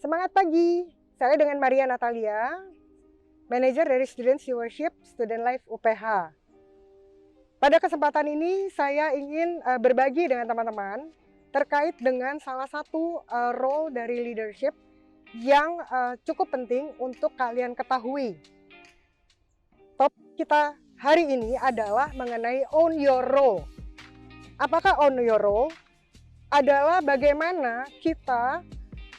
Semangat pagi, saya dengan Maria Natalia, manajer dari Student Stewardship Student Life UPH. Pada kesempatan ini saya ingin berbagi dengan teman-teman terkait dengan salah satu role dari leadership yang cukup penting untuk kalian ketahui. Topik kita hari ini adalah mengenai own your role. Apakah own your role? Adalah bagaimana kita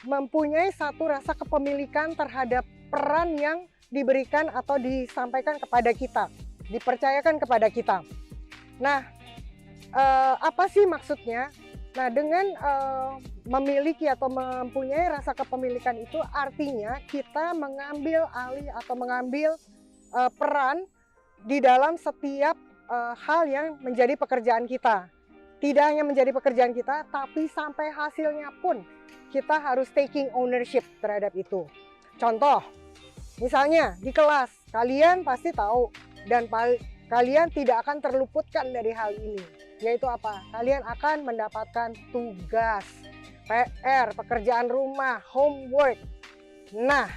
mempunyai satu rasa kepemilikan terhadap peran yang diberikan atau disampaikan kepada kita, dipercayakan kepada kita. Nah, apa sih maksudnya? Nah, dengan memiliki atau mempunyai rasa kepemilikan itu artinya kita mengambil alih atau mengambil peran di dalam setiap hal yang menjadi pekerjaan kita. Tidak hanya menjadi pekerjaan kita, tapi sampai hasilnya pun kita harus taking ownership terhadap itu. Contoh, misalnya di kelas, kalian pasti tahu dan kalian tidak akan terluputkan dari hal ini. Yaitu apa? Kalian akan mendapatkan tugas, PR, pekerjaan rumah, homework. Nah,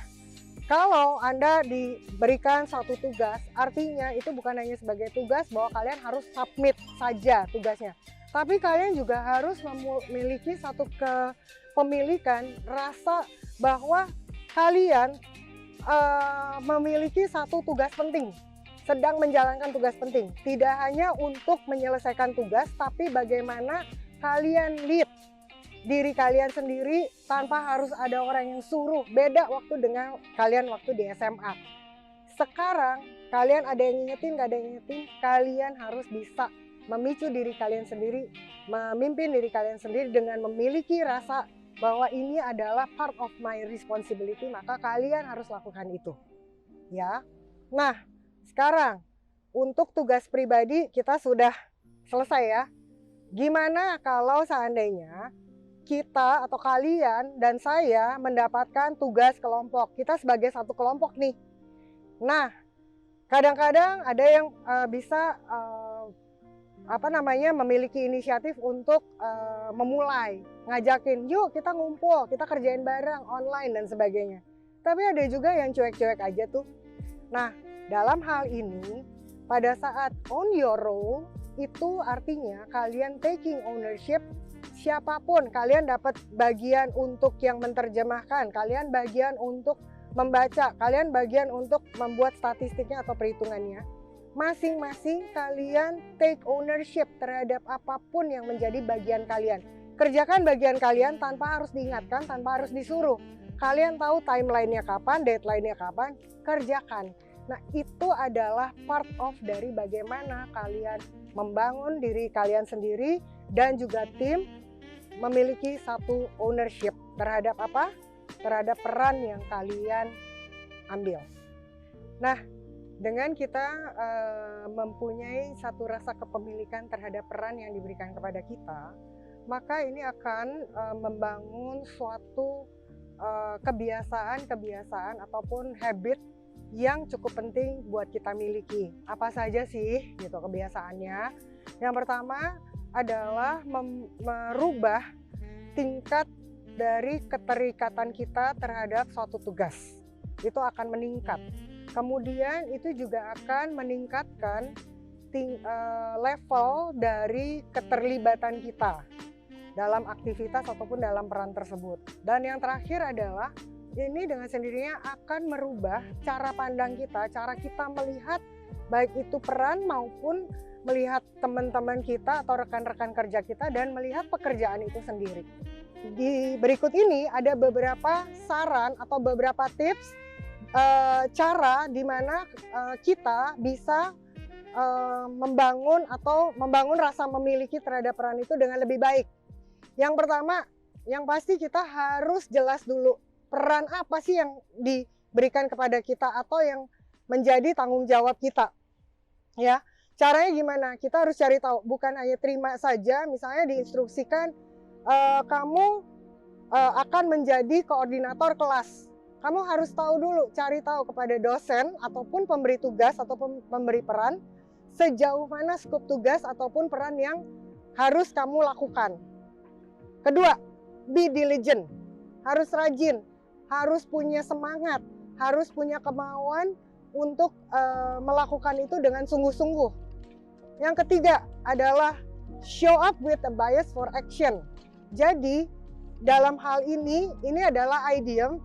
kalau Anda diberikan satu tugas, artinya itu bukan hanya sebagai tugas bahwa kalian harus submit saja tugasnya. Tapi kalian juga harus memiliki satu kepemilikan rasa bahwa kalian memiliki satu tugas penting, sedang menjalankan tugas penting. Tidak hanya untuk menyelesaikan tugas, tapi bagaimana kalian lead diri kalian sendiri tanpa harus ada orang yang suruh. Beda waktu dengan kalian waktu di SMA. Sekarang kalian ada yang ngingetin, nggak ada yang ngingetin, kalian harus bisa memicu diri kalian sendiri, memimpin diri kalian sendiri dengan memiliki rasa bahwa ini adalah part of my responsibility, maka kalian harus lakukan itu. Ya. Nah, sekarang untuk tugas pribadi kita sudah selesai ya. Gimana kalau seandainya kita atau kalian dan saya mendapatkan tugas kelompok? Kita sebagai satu kelompok nih. Nah, kadang-kadang ada yang bisa memiliki inisiatif untuk memulai, ngajakin, yuk kita ngumpul, kita kerjain bareng online dan sebagainya. Tapi ada juga yang cuek-cuek aja tuh. Nah, dalam hal ini, pada saat own your role, itu artinya kalian taking ownership. Siapapun, kalian dapat bagian untuk yang menerjemahkan, kalian bagian untuk membaca, kalian bagian untuk membuat statistiknya atau perhitungannya. Masing-masing kalian take ownership terhadap apapun yang menjadi bagian kalian. Kerjakan bagian kalian tanpa harus diingatkan, tanpa harus disuruh. Kalian tahu timeline-nya kapan, deadline-nya kapan, kerjakan. Nah, itu adalah part of dari bagaimana kalian membangun diri kalian sendiri dan juga tim memiliki satu ownership terhadap apa? Terhadap peran yang kalian ambil. Nah, dengan kita mempunyai satu rasa kepemilikan terhadap peran yang diberikan kepada kita, maka ini akan membangun suatu kebiasaan ataupun habit yang cukup penting buat kita miliki. Apa saja sih gitu kebiasaannya? Yang pertama adalah merubah tingkat dari keterikatan kita terhadap suatu tugas. Itu akan meningkat. Kemudian itu juga akan meningkatkan level dari keterlibatan kita dalam aktivitas ataupun dalam peran tersebut. Dan yang terakhir adalah ini dengan sendirinya akan merubah cara pandang kita, cara kita melihat baik itu peran maupun melihat teman-teman kita atau rekan-rekan kerja kita dan melihat pekerjaan itu sendiri. Di berikut ini ada beberapa saran atau beberapa tips cara di mana kita bisa membangun rasa memiliki terhadap peran itu dengan lebih baik. Yang pertama, yang pasti kita harus jelas dulu peran apa sih yang diberikan kepada kita atau yang menjadi tanggung jawab kita. Ya, caranya gimana? Kita harus cari tahu, bukan hanya terima saja. Misalnya diinstruksikan kamu akan menjadi koordinator kelas. Kamu harus tahu dulu, cari tahu kepada dosen ataupun pemberi tugas ataupun pemberi peran sejauh mana skop tugas ataupun peran yang harus kamu lakukan. Kedua, be diligent, harus rajin. harus punya semangat, harus punya kemauan untuk melakukan itu dengan sungguh-sungguh. Yang ketiga adalah show up with a bias for action. Jadi dalam hal ini adalah idiom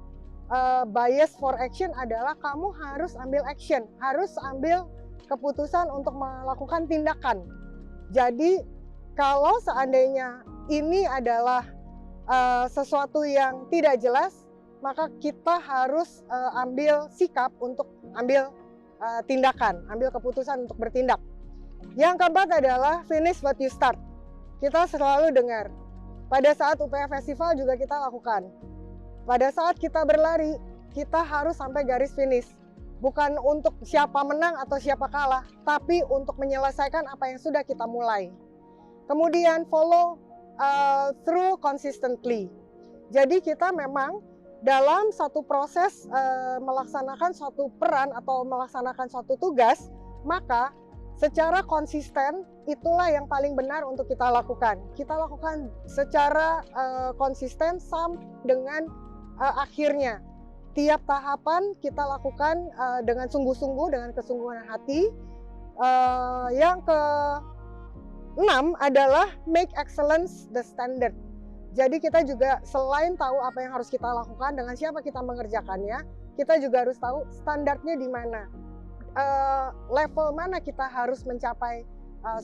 bias for action adalah kamu harus ambil action, harus ambil keputusan untuk melakukan tindakan. Jadi kalau seandainya ini adalah sesuatu yang tidak jelas, maka kita harus ambil sikap untuk ambil tindakan, ambil keputusan untuk bertindak. Yang keempat adalah finish what you start. Kita selalu dengar, pada saat UPH Festival juga kita lakukan. Pada saat kita berlari, kita harus sampai garis finish. Bukan untuk siapa menang atau siapa kalah, tapi untuk menyelesaikan apa yang sudah kita mulai. Kemudian follow through consistently. Jadi kita memang dalam satu proses melaksanakan suatu peran atau melaksanakan suatu tugas, maka secara konsisten itulah yang paling benar untuk kita lakukan. Kita lakukan secara konsisten sampai dengan akhirnya. Tiap tahapan kita lakukan dengan sungguh-sungguh, dengan kesungguhan hati. Yang keenam adalah make excellence the standard. Jadi kita juga selain tahu apa yang harus kita lakukan, dengan siapa kita mengerjakannya, kita juga harus tahu standarnya di mana. Level mana kita harus mencapai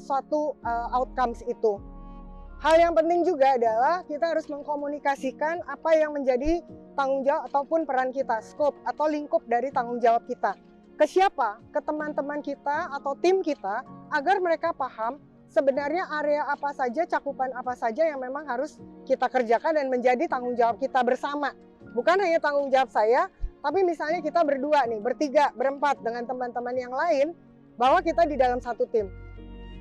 suatu outcomes itu. Hal yang penting juga adalah kita harus mengkomunikasikan apa yang menjadi tanggung jawab ataupun peran kita, scope atau lingkup dari tanggung jawab kita. Ke siapa? Ke teman-teman kita atau tim kita, agar mereka paham sebenarnya area apa saja, cakupan apa saja yang memang harus kita kerjakan dan menjadi tanggung jawab kita bersama. Bukan hanya tanggung jawab saya, tapi misalnya kita berdua nih, bertiga, berempat dengan teman-teman yang lain, bahwa kita di dalam satu tim.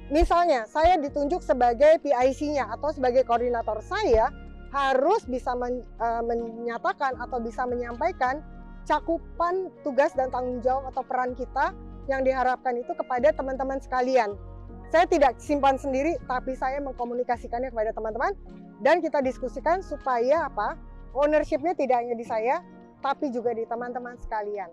Misalnya saya ditunjuk sebagai PIC-nya atau sebagai koordinator, saya harus bisa menyatakan atau bisa menyampaikan cakupan tugas dan tanggung jawab atau peran kita yang diharapkan itu kepada teman-teman sekalian. Saya tidak simpan sendiri, tapi saya mengkomunikasikannya kepada teman-teman dan kita diskusikan supaya apa? Ownership-nya tidak hanya di saya, tapi juga di teman-teman sekalian.